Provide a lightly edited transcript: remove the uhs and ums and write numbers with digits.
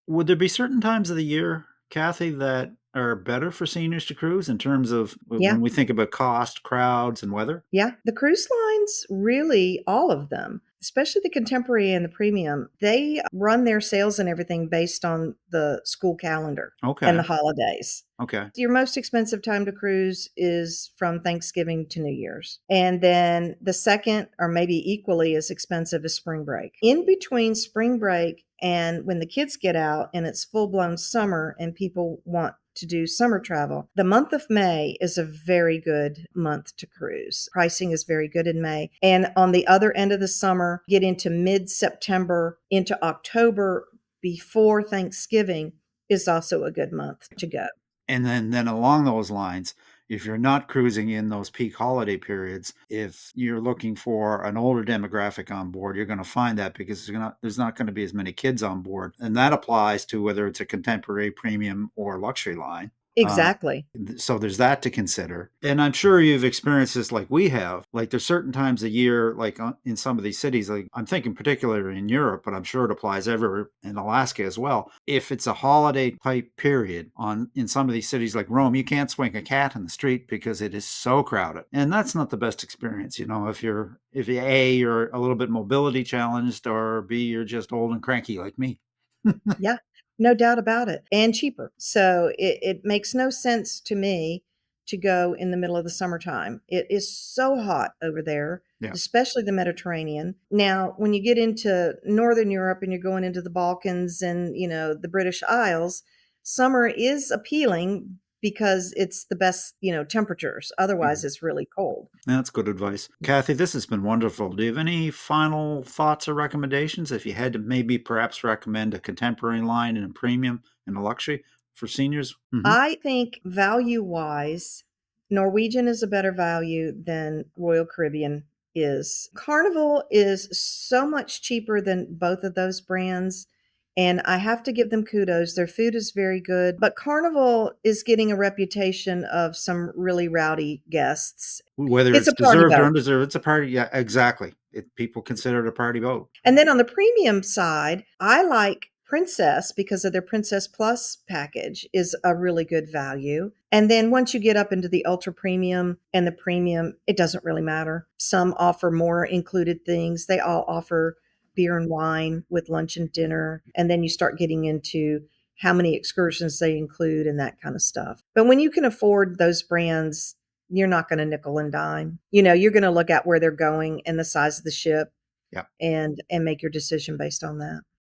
Would there be certain times of the year, Kathy, that are better for seniors to cruise in terms of Yeah. when we think about cost, crowds, and weather? Yeah, the cruise lines, really all of them, especially the contemporary and the premium, they run their sales and everything based on the school calendar and Okay. the holidays. Okay. Your most expensive time to cruise is from Thanksgiving to New Year's. And then the second, or maybe equally as expensive, is spring break. In between spring break and when the kids get out and it's full blown summer and people want to do summer travel, the month of May is a very good month to cruise. Pricing is very good in May. And on the other end of the summer, get into mid September into October before Thanksgiving is also a good month to go. And then along those lines, if you're not cruising in those peak holiday periods, if you're looking for an older demographic on board, you're going to find that because there's not going to be as many kids on board. And that applies to whether it's a contemporary, premium, or luxury line. Uh, Exactly. so there's that to consider. And I'm sure you've experienced this like we have. Like there's certain times a year, like in some of these cities, like I'm thinking particularly in Europe, but I'm sure it applies everywhere in Alaska as well. If it's a holiday type period in some of these cities like Rome, you can't swing a cat in the street because it is so crowded. And that's not the best experience, if you're a little bit mobility challenged, or B, you're just old and cranky like me. Yeah, no doubt about it, and cheaper. So it makes no sense to me to go in the middle of the summertime. It is so hot over there, Yeah. especially the Mediterranean. Now, when you get into Northern Europe and you're going into the Balkans and, the British Isles, summer is appealing because it's the best, temperatures. Otherwise, it's really cold. That's good advice. Kathy, this has been wonderful. Do you have any final thoughts or recommendations? If you had to maybe perhaps recommend a contemporary line and a premium and a luxury for seniors? I think value wise, Norwegian is a better value than Royal Caribbean is. Carnival is so much cheaper than both of those brands. And I have to give them kudos. Their food is very good, but Carnival is getting a reputation of some really rowdy guests. Whether It's it's a party deserved or boat. undeserved, it's a party. Yeah, exactly. People consider it a party boat. And then on the premium side, I like Princess because of their Princess Plus package is a really good value. And then once you get up into the ultra premium and the premium, it doesn't really matter. Some offer more included things. They all offer beer and wine with lunch and dinner. And then you start getting into how many excursions they include and that kind of stuff. But when you can afford those brands, you're not going to nickel and dime. You're going to look at where they're going and the size of the ship Yeah. and make your decision based on that.